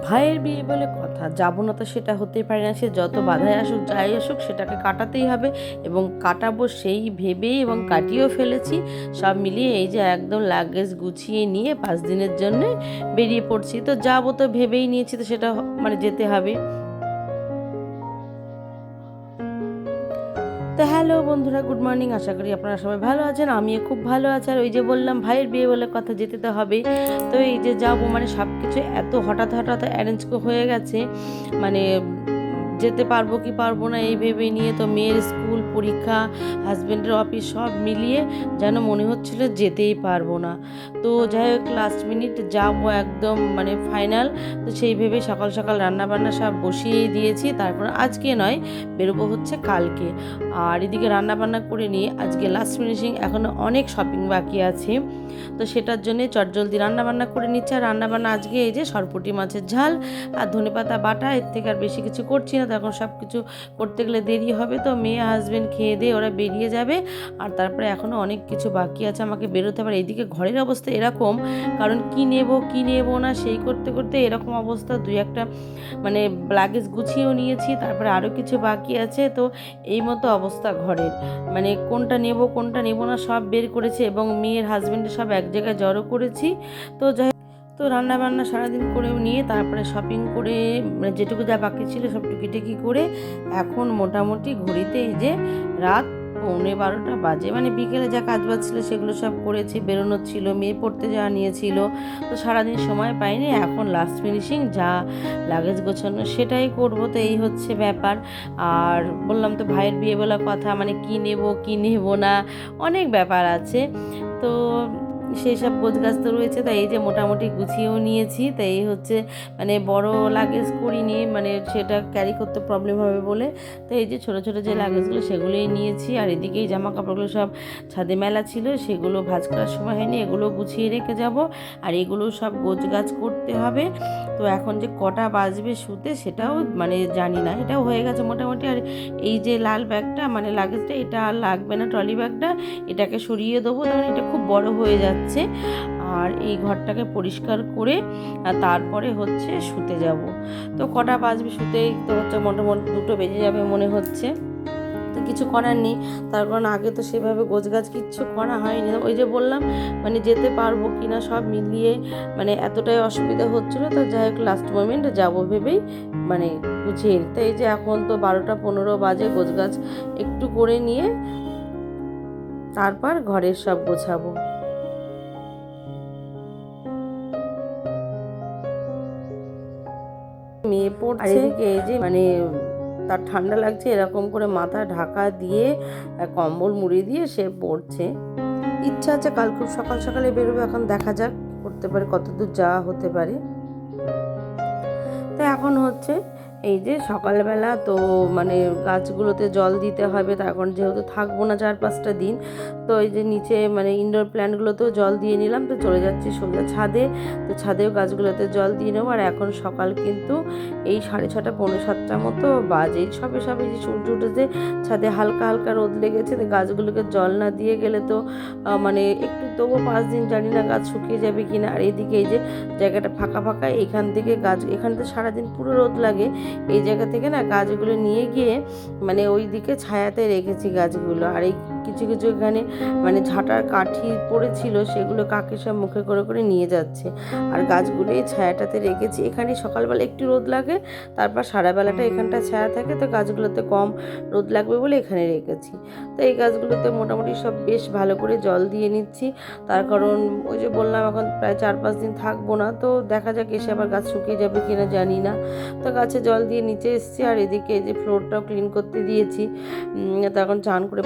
ভাইয়ের বিয়ে বলে কথা, যাব না তো সেটা হতেই পারে না। সে যত বাধাই আসুক যাই আসুক সেটাকে কাটাতেই হবে এবং কাটাবো সেই ভেবেই এবং কাটিয়েও ফেলেছি। সব মিলিয়ে এই যে একদম লাগেজ গুছিয়ে নিয়ে 5 দিনের জন্য বেরিয়ে পড়ছি। তো যাবো তো ভেবেই নিয়েছি, তো সেটা মানে যেতে হবে। তো হ্যালো বন্ধুরা, গুড মর্নিং। আশা করি আপনারা সবাই ভালো আছেন, আমিও খুব ভালো আছি। আর ওই যে বললাম ভাইয়ের বিয়ে বলে কথা, যেতে তো হবে। তো এই যে যাবো, মানে সব কিছু এত হঠাৎ হঠাৎ অ্যারেঞ্জ হয়ে গেছে, মানে যেতে পারবো কি পারবো না এই ভেবে নিয়ে, তো মেয়ের স্কুল, পরীক্ষা, হাজব্যান্ডের অফিস সব মিলিয়ে যেন মনে হচ্ছিল যেতেই পারবো না। তো যাই হোক, লাস্ট মিনিট যাবো একদম মানে ফাইনাল। তো সেই ভেবে সকাল সকাল রান্নাবান্না সব বসিয়েই দিয়েছি। তারপর আজকে নয়, বেরোবো হচ্ছে কালকে। আর এদিকে রান্নাবান্না করে নিয়ে আজকে লাস্ট ফিনিশিং, এখনও অনেক শপিং বাকি আছে। তো সেটার জন্যে চটজলদি রান্নাবান্না করে নিচ্ছে। আর রান্নাবান্না আজকে এই যে সরপুঁটি মাছের ঝাল আর ধনেপাতা বাটা, এর থেকে আর বেশি কিছু করছি না। তখন সব কিছু করতে গেলে দেরি হবে। তো মেয়ে হাজব্যান্ড খেয়ে দিয়ে ওরা বেরিয়ে যাবে। আর তারপরে এখনও অনেক কিছু বাকি আছে, আমাকে বেরোতে হবে। এইদিকে ঘরের অবস্থা এরকম, কারণ কি নেব না সেই করতে করতে এরকম অবস্থা। দুই একটা মানে লাগেজ গুছিয়েও নিয়েছি, তারপরে আরও কিছু বাকি আছে। তো এই মতো অবস্থা ঘরের, মানে কোনটা নেব না সব বের করেছি এবং মেয়ের হাজব্যান্ডের সব এক জায়গায় জড়ো করেছি। তো যাই তো রান্নাবান্না সারাদিন করেও নিয়ে তারপরে শপিং করে, মানে যেটুকু যা বাকি ছিল সব টুকিটাকি করে এখন মোটামুটি ঘড়িতে এই যে রাত 11:45 বাজে। মানে বিকেলে যা কাজ বাজ ছিল সেগুলো সব করেছি, বেরোনোর ছিল, মেয়ে পড়তে যাওয়া নিয়েছিল। তো সারাদিন সময় পাইনি, এখন লাস্ট ফিনিশিং যা লাগেজ গোছানো সেটাই করবো। তো এই হচ্ছে ব্যাপার। আর বললাম তো ভাইয়ের বিয়ে বলা কথা, মানে কি নেব না অনেক ব্যাপার আছে। তো সেই সব গোছগাছ তো রয়েছে। তাই এই যে মোটামুটি গুছিয়েও নিয়েছি। তাই এই হচ্ছে, মানে বড় লাগেজ করিনি, মানে সেটা ক্যারি করতে প্রবলেম হবে বলে। তো এই যে ছোটো ছোটো যে লাগেজগুলো সেগুলোই নিয়েছি। আর এদিকে এই জামা কাপড়গুলো সব ছাদে মেলা ছিল, সেগুলো ভাঁজ করার সময় হয়নি, এগুলো গুছিয়ে রেখে যাব। আর এগুলো সব গোছগাছ করতে হবে। তো এখন যে কটা বাজবে শুতে সেটাও মানে জানি না, এটাও হয়ে গেছে মোটামুটি। আর এই যে লাল ব্যাগটা, মানে লাগেজটা, এটা আর লাগবে না, ট্রলি ব্যাগটা, এটাকে সরিয়ে দেবো, কারণ এটা খুব বড় হয়ে যাচ্ছে। আর এই ঘরটাকে পরিষ্কার করে তারপরে হচ্ছে শুতে যাব। তো কটা বাজবে শুতেই তো হচ্ছে মোটামুটি 2টো বেজে যাবে মনে হচ্ছে। তো কিছু করার নেই, তার কারণ আগে তো সেভাবে গোছগাছ কিচ্ছু করা হয়নি। ওই যে বললাম মানে যেতে পারবো কি না সব মিলিয়ে মানে এতটাই অসুবিধা হচ্ছিলো। তো যাই হোক, লাস্ট মোমেন্টে যাবো ভেবেই মানে গুছিয়ে। তো এই যে এখন তো 12টা 15 বাজে, গোছগাছ একটু করে নিয়ে তারপর ঘরের সব গোছাবো। মেয়ে পড়ছে, আর এদিকে এই যে মানে তার ঠান্ডা লাগছে, এরকম করে মাথা ঢাকা দিয়ে কম্বল মুড়ি দিয়ে সে পড়ছে। ইচ্ছা আছে কাল খুব সকাল সকালে বেরোবে, এখন দেখা যাক করতে পারে, কতদূর যাওয়া হতে পারে। তো এখন হচ্ছে এই যে সকালবেলা তো মানে গাছগুলোতে জল দিতে হবে। তো এখন যেহেতু থাকবো না 4-5টা দিন, তো এই যে নিচে মানে ইনডোর প্ল্যান্টগুলোতেও জল দিয়ে নিলাম। তো চলে যাচ্ছি সোজা ছাদে। তো ছাদেও গাছগুলোতে জল দিয়ে নেবো। আর এখন সকাল কিন্তু এই 6:30 পৌনে 7টার মতো বাজে। সবে সবে যে সূর্য উঠেছে, ছাদে হালকা হালকা রোদ লেগেছে। তো গাছগুলোকে জল না দিয়ে গেলে তো মানে একটু তবু 5 দিন জানি না গাছ শুকিয়ে যাবে কিনা। আর এইদিকে এই যে জায়গাটা ফাঁকা ফাঁকা, এখান থেকে গাছ, এখানে তো সারাদিন পুরো রোদ লাগে, এই জায়গা থেকে না গাছগুলো নিয়ে গিয়ে মানে ওই দিকে ছায়াতে রেখেছি গাছগুলো। আর এই কিছু কিছু এখানে মানে ঝাঁটার কাঠি পড়েছিল, সেগুলো কাকে সব মুখে করে করে নিয়ে যাচ্ছে। আর গাছগুলো এই ছায়াটাতে রেখেছি। এখানে সকালবেলা একটু রোদ লাগে, তারপর সারাবেলাটা এখানটা ছায়া থাকে। তো গাছগুলোতে কম রোদ লাগবে বলে এখানে রেখেছি। তো এই গাছগুলোতে মোটামুটি সব বেশ ভালো করে জল দিয়ে নিচ্ছি। তার কারণ ওই যে বললাম এখন প্রায় 4-5 দিন থাকবো না, তো দেখা যাক এসে আবার গাছ শুকিয়ে যাবে কিনা জানি না। তো গাছে জল দিয়ে নিচে এসেছি। আর এদিকে এই যে ফ্লোরটাও ক্লিন করতে দিয়েছি। তো এখন চান করে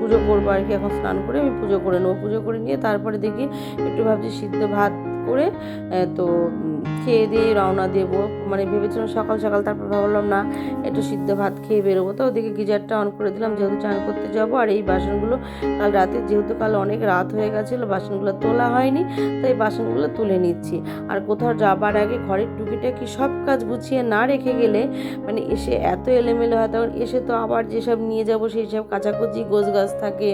পুজো করবো আর কি। এখন স্নান করে আমি পুজো করে নেবো। পুজো করে নিয়ে তারপরে দেখি একটু ভাবছি সিদ্ধ ভাত করে তো খেয়ে দিয়ে রওনা দেবো। মানে ভেবেছিলাম সকাল সকাল, তারপর ভাবলাম না, একটু সিদ্ধ ভাত খেয়ে বেরোবো। তো ওদিকে গিজারটা অন করে দিলাম, যেহেতু চান করতে যাবো। আর এই বাসনগুলো কাল রাতে, যেহেতু কাল অনেক রাত হয়ে গেছিলো, বাসনগুলো তোলা হয়নি, তো এই বাসনগুলো তুলে নিচ্ছি। আর কোথাও যাবার আগে ঘরের টুকিটাকি সব কাজ গুছিয়ে না রেখে গেলে মানে এসে এত এলোমেলো হয়। তখন এসে তো আবার যেসব নিয়ে যাব সেই সব কাচাকুচি গোছগাছ থাকে।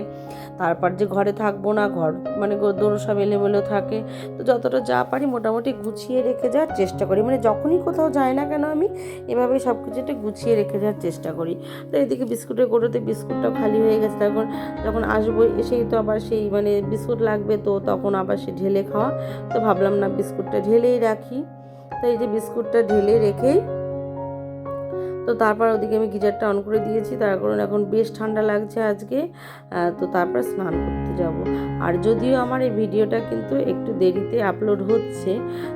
তারপর যে ঘরে থাকবো না, ঘর মানে দৌড় সব এলোমেলো থাকে। তো যতটা যা পারি মোটামুটি গুছিয়ে রেখে যাই। ফেলার চেষ্টা করি, মানে যখনই কোথাও যাই না কেন আমি এভাবে সব কিছু একটু গুছিয়ে রেখে যাওয়ার চেষ্টা করি। তো এদিকে বিস্কুটের কৌটোতে বিস্কুটটাও খালি হয়ে গেছে, তখন যখন আসবো এসেই তো আবার সেই মানে বিস্কুট লাগবে, তো তখন আবার সে ঢেলে খাওয়া, তো ভাবলাম না বিস্কুটটা ঢেলেই রাখি। তো এই যে বিস্কুটটা ঢেলে রেখেই তো তারপর ওদিকে আমি গিজারটা অন করে দিয়েছি, তার কারণ এখন বেশ ঠান্ডা লাগছে আজকে। তো তারপর স্নান করতে যাব। আর যদিও আমার এই ভিডিওটা কিন্তু একটু দেরিতে আপলোড হচ্ছে,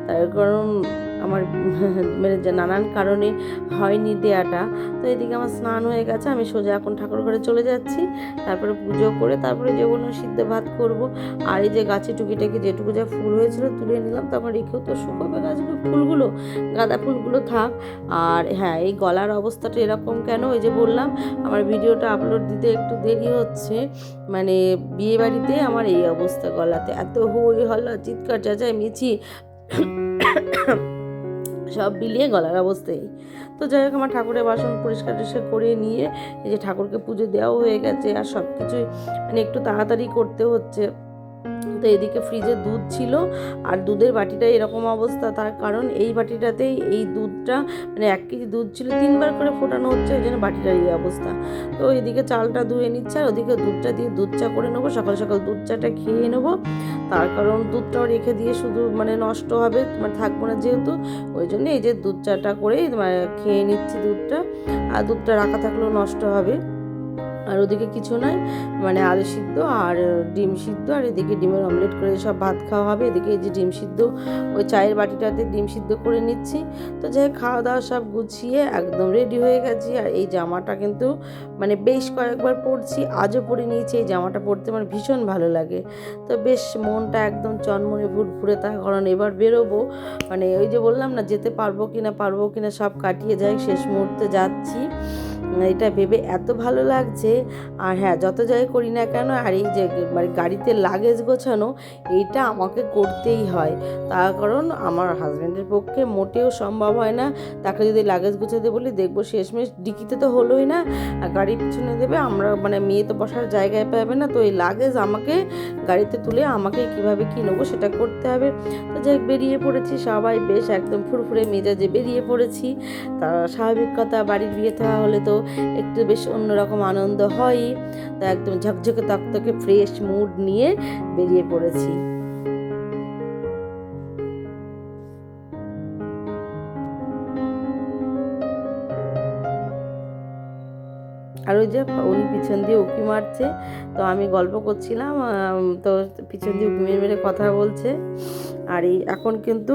তার কারণ আমার মানে নানান কারণে হয়নি দেয়াটা। তো এদিকে আমার স্নান হয়ে গেছে, আমি সোজা এখন ঠাকুর ঘরে চলে যাচ্ছি, তারপরে পুজো করে তারপরে যে বললাম সিদ্ধ ভাত করব। আর এই যে গাছে টুকিটাকি যেটুকু যা ফুল হয়েছিল তুলে নিলাম, তখন রেখেও তো শুকোবে গাছগুলো, ফুলগুলো গাঁদা ফুলগুলো থাক। আর হ্যাঁ, এই গলার অবস্থাটা এরকম কেন, ওই যে বললাম আমার ভিডিওটা আপলোড দিতে একটু দেরি হচ্ছে, মানে বিয়ে বাড়িতে আমার এই অবস্থা, গলাতে এত হই হল্লা চিৎকার চেঁচামেচি সব মিলিয়ে গলার অবস্থায়। তো যাই হোক, আমার ঠাকুরের বাসন পরিষ্কার টরিষ্কার করে নিয়ে এই যে ঠাকুরকে পুজো দেওয়াও হয়ে গেছে, আর সব কিছুই মানে একটু তাড়াতাড়ি করতে হচ্ছে। তো এদিকে ফ্রিজে দুধ ছিল, আর দুধের বাটিটা এরকম অবস্থা, তার কারণ এই বাটিটাতেই এই দুধটা মানে 1 কেজি দুধ ছিল 3বার করে ফোটানো হচ্ছে, এই জন্য বাটিটার এই অবস্থা। তো এদিকে চালটা ধুয়ে নিচ্ছে, আর ওদিকে দুধটা দিয়ে দুধ চা করে নেবো, সকাল সকাল দুধ চাটা খেয়ে নেবো, তার কারণ দুধটাও রেখে দিয়ে শুধু মানে নষ্ট হবে, মানে থাকবো না যেহেতু, ওই জন্য এই যে দুধ চাটা করে খেয়ে নিচ্ছি দুধটা, আর দুধটা রাখা থাকলেও নষ্ট হবে। আর ওদিকে কিছু নয়, মানে আলু সিদ্ধ আর ডিম সিদ্ধ, আর এদিকে ডিমের অমলেট করে সব ভাত খাওয়া হবে। এদিকে এই যে ডিম সিদ্ধ ওই চায়ের বাটিটাতে ডিম সিদ্ধ করে নিচ্ছি। তো যাই খাওয়া দাওয়া সব গুছিয়ে একদম রেডি হয়ে গেছি। আর এই জামাটা কিন্তু মানে বেশ কয়েকবার পরছি, আজও পরে নিয়েছি। এই জামাটা পরতে আমার ভীষণ ভালো লাগে, তো বেশ মনটা একদম চনমনে ফুরফুরে, তার কারণ এবার বেরোবো, মানে ওই যে বললাম না যেতে পারবো কিনা সব কাটিয়ে যাই, শেষ মুহূর্তে যাচ্ছি, এটা ভেবে এত ভালো লাগছে। আর হ্যাঁ, যত যাই করি না কেন, আর এই যে মানে গাড়িতে লাগেজ গোছানো, এইটা আমাকে করতেই হয়, তার কারণ আমার হাজব্যান্ডের পক্ষে মোটেও সম্ভব হয় না, তাকে যদি লাগেজ গোছাতে বলি দেখবো শেষমেশ ডিকিতে তো হলোই না, আর গাড়ি পিছনে দেবে, আমরা মানে মেয়ে তো বসার জায়গায় পাবে না, তো এই লাগেজ আমাকে গাড়িতে তুলে আমাকে কিভাবে কী নেবো সেটা করতে হবে। তো যাই বেরিয়ে পড়েছি, সবাই বেশ একদম ফুরফুরে মেজাজে বেরিয়ে পড়েছি। তা স্বাভাবিক কথা, বাড়ির বিয়ে থাকা হলে তো একটু বেশ অন্যরকম আনন্দ হয়, তা একদম ঝকঝকে তকতকে ফ্রেশ মুড নিয়ে বেরিয়ে পড়েছি। আর ওই যে উনি পিছন দিয়ে উঁকি মারছে, তো আমি গল্প করছিলাম, তো পিছন দিয়ে উঁকি মেরে মেরে কথা বলছে। আর এই এখন কিন্তু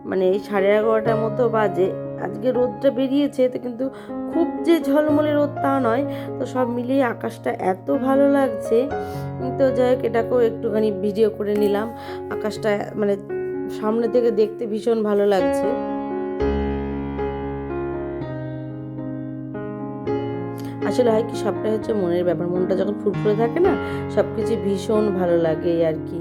মানে এই 11:30টার মতো বাজে, আজকে রোদটা বেরিয়েছে, তো কিন্তু খুব যে ঝলমলে রোদ তা নয়, তো সব মিলিয়ে আকাশটা এত ভালো লাগছে। তো যাই হোক, এটাকেও একটুখানি ভিডিও করে নিলাম, আকাশটা মানে সামনে থেকে দেখতে ভীষণ ভালো লাগছে। আসলে হয় কি, সবটাই হচ্ছে মনের ব্যাপার, মনটা যখন ফুরফুরে থাকে না, সব কিছু ভীষণ ভালো লাগে আর কি।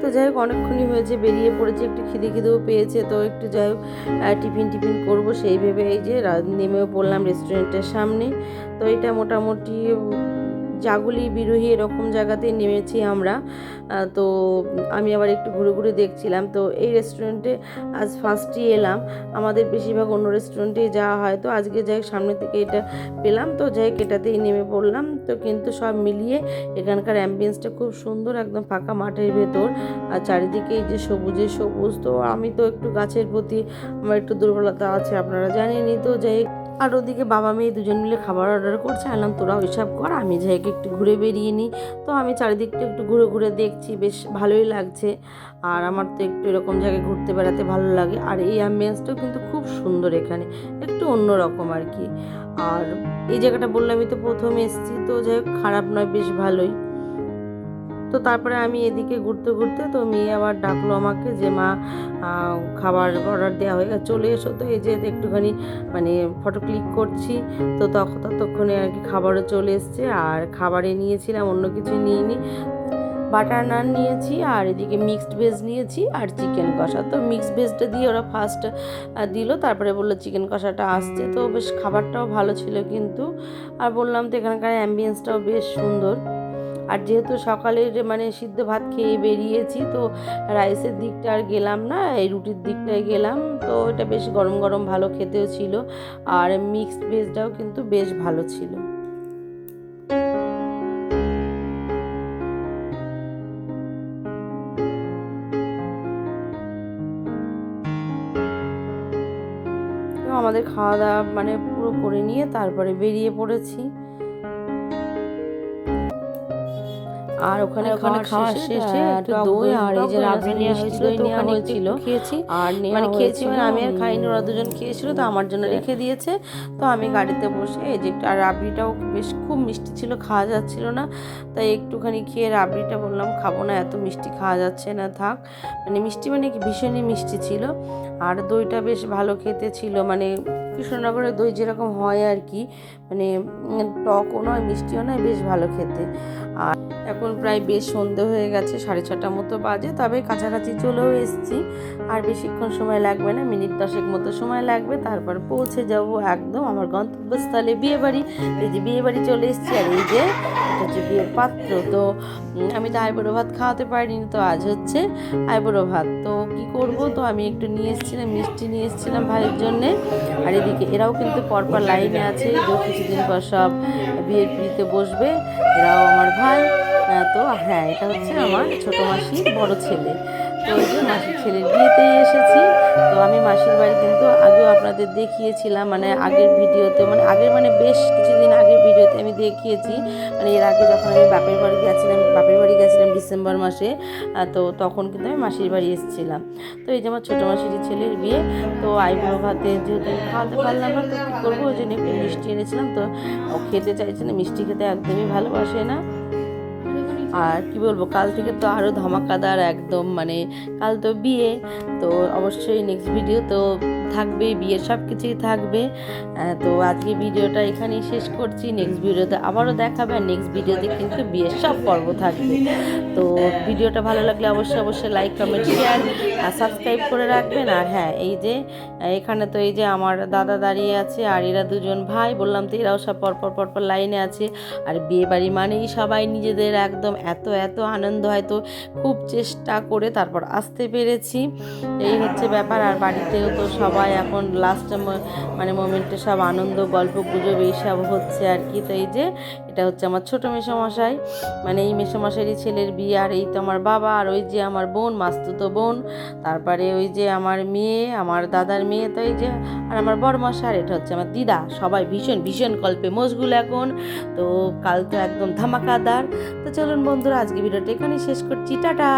তো যাই হোক, অনেকক্ষণই হয়েছে বেরিয়ে পড়েছে, একটু খিদেও পেয়েছে, তো একটু যাই হোক টিফিন করবো সেই ভেবে এই যে নেমেও পড়লাম রেস্টুরেন্টের সামনে। তো এটা মোটামুটি জাগুলি বিরোহী এরকম জায়গাতেই নেমেছি আমরা। তো আমি আবার একটু ঘুরে ঘুরে দেখছিলাম, তো এই রেস্টুরেন্টে আজ ফার্স্টই এলাম, আমাদের বেশিরভাগ অন্য রেস্টুরেন্টেই যাওয়া হয়, তো আজকে যাই সামনে থেকে এটা পেলাম, তো যাই এটাতেই নেমে পড়লাম। তো কিন্তু সব মিলিয়ে এখানকার অ্যাম্বিয়েন্সটা খুব সুন্দর, একদম ফাঁকা মাঠের ভেতর, আর চারিদিকে এই যে সবুজে সবুজ। তো আমি তো একটু গাছের প্রতি আমার একটু দুর্বলতা আছে, আপনারা জানেনই। তো যাই, আর ওদিকে বাবা মেয়ে দুজন মিলে খাবার অর্ডার করছে, আনলাম তোরা ওইসব কর, আমি যাইকে একটু ঘুরে বেরিয়ে নিই। তো আমি চারিদিকটা একটু ঘুরে ঘুরে দেখছি, বেশ ভালোই লাগছে, আর আমার তো একটু এরকম জায়গায় ঘুরতে বেড়াতে ভালো লাগে। আর এই অ্যাম্বিয়েন্সটাও কিন্তু খুব সুন্দর, এখানে একটু অন্যরকম আর কি। আর এই জায়গাটা বললামই তো প্রথম এসেছি, তো যাই হোক খারাপ নয়, বেশ ভালোই। তো তারপরে আমি এদিকে ঘুরতে ঘুরতে, তো মেয়ে আবার ডাকলো আমাকে যে মা খাবার অর্ডার দেওয়া হয়ে গেছে, চলে এসো। তো এই যে একটুখানি মানে ফটো ক্লিক করছি, তো ততক্ষণে আর কি খাবারও চলে এসছে। আর খাবারে নিয়েছিলাম, অন্য কিছু নিইনি, বাটার নান নিয়েছি, আর এদিকে মিক্সড ভেজ নিয়েছি, আর চিকেন কষা। তো মিক্সড ভেজটা দিয়ে ওরা ফার্স্ট দিল, তারপরে বললো চিকেন কষাটা আসছে। তো বেশ খাবারটাও ভালো ছিল কিন্তু, আর বললাম তো এখানকার অ্যাম্বিয়েন্সটাও বেশ সুন্দর। আর যেহেতু সকালের মানে সিদ্ধ ভাত খেয়ে বেরিয়েছি, তো রাইসের দিকটা আর গেলাম না, এই রুটির দিকটায় গেলাম। তো এটা বেশ গরম গরম ভালো খেতেও ছিল, আর মিক্সড ভেজটাও কিন্তু বেশ ভালো ছিল। আমাদের খাওয়া দাওয়া মানে পুরো করে নিয়ে তারপরে বেরিয়ে পড়েছি। আর ওখানে খাওয়া শেষে একটু দই আর এই যে রাবড়ি নেওয়া হয়েছিল, খেয়েছি। আর মানে খেয়েছি মানে আমি আর খাইনি, ওরা দুজন খেয়েছিল, তো আমার জন্য রেখে দিয়েছে। তো আমি গাড়িতে বসে এই যে আর রাবড়িটাও বেশ খুব মিষ্টি ছিল, খাওয়া যাচ্ছিল না, তাই একটুখানি খেয়ে রাবড়িটা বললাম খাবো না, এত মিষ্টি খাওয়া যাচ্ছে না, থাক। মানে মিষ্টি মানে কি ভীষণই মিষ্টি ছিল। আর দইটা বেশ ভালো খেতে ছিল, মানে কৃষ্ণনগরের দই যেরকম হয় আর কি, মানে টকও নয় মিষ্টিও নয়, বেশ ভালো খেতে। আর এখন প্রায় বেশ সন্ধে হয়ে গেছে, 6:30 মতো বাজে, তবে কাছাকাছি চলেও এসেছি। আর বেশিক্ষণ সময় লাগবে না, মিনিট 10 মতো সময় লাগবে, তারপর পৌঁছে যাব একদম আমার গন্তব্যস্থলে বিয়েবাড়ি। এই যে বিয়েবাড়ি চলে এসেছি, আর এই যে এটা হচ্ছে বিয়ের পাত্র। তো আমি তো আইবুড়ো ভাত খাওয়াতে পারিনি, তো আজ হচ্ছে আইবুড়ো ভাত। তো কি করব, তো আমি একটু নিয়ে এসেছিলাম মিষ্টি, নিয়ে এসেছিলাম ভাইয়ের জন্যে। আর এদিকে এরাও কিন্তু পরপর লাইনে আছে, কিছুদিন পর সব বিয়ের পিড়িতে বসবে, এরাও আমার ভাই। তো হ্যাঁ, এটা হচ্ছে আমার ছোটো মাসির বড় ছেলে। তো ওই যে মাসির ছেলের বিয়েতেই এসেছি। তো আমি মাসির বাড়ি কিন্তু আগেও আপনাদের দেখিয়েছিলাম, মানে আগের ভিডিওতে, মানে আগের মানে বেশ কিছুদিন আগের ভিডিওতে আমি দেখিয়েছি। মানে এর আগে যখন আমি বাপের বাড়ি গেছিলাম ডিসেম্বর মাসে, তো তখন কিন্তু আমি মাসির বাড়ি এসেছিলাম। তো এই যে আমার ছোটো মাসির ছেলের বিয়ে, তো আইবুড়ো ভাতে যেহেতু আমি খাওয়াতে পারলাম না, তো কী করবো, ওই জন্য একটু মিষ্টি এনেছিলাম। তো খেতে চাইছে না, মিষ্টি খেতে একদমই ভালোবাসে না। আর কি বলবো, কাল থেকে তো আরও ধামাকাদার একদম, মানে কাল তো বিয়ে, তো অবশ্যই নেক্সট ভিডিও তো থাকবে, বিয়ের সব কিছুই থাকবে। তো আজকে ভিডিওটা এখানেই শেষ করছি, নেক্সট ভিডিওতে আবারও দেখাবে, আর নেক্সট ভিডিওতে কিন্তু বিয়ের সব পর্ব থাকবে। তো ভিডিওটা ভালো লাগলে অবশ্যই লাইক কমেন্ট শেয়ার আর সাবস্ক্রাইব করে রাখবেন। আর হ্যাঁ, এই যে এখানে তো এই যে আমার দাদা দাঁড়িয়ে আছে, আর এরা দুজন ভাই, বললাম তো এরাও সব পরপর লাইনে আছে। আর বিয়ে বাড়ি মানেই সবাই নিজেদের একদম এত আনন্দ হয়, তো খুব চেষ্টা করে তারপর আসতে পেরেছি, এই হচ্ছে ব্যাপার। আর বাড়িতেও তো সবাই এখন লাস্ট মানে মোমেন্টে সব আনন্দ গল্প গুজব এইসব হচ্ছে আর কি। তো এই যে এটা হচ্ছে আমার ছোটো মেসোমশাই, মানে এই মেসোমশাইয়েরই ছেলের বিয়ে। আর এই তো আমার বাবা, আর ওই যে আমার বোন, মাস্তুতো বোন, তারপরে ওই যে আমার মেয়ে, আমার দাদার মেয়ে, তো এই যে আর আমার বড়মশাই, আর এটা হচ্ছে আমার দিদা। সবাই ভীষণ গল্পে মশগুল এখন। তো কাল তো একদম ধামাকাদার। তো চলুন বন্ধুরা, আজকে ভিডিওটা এখানেই শেষ করছি, টাটা।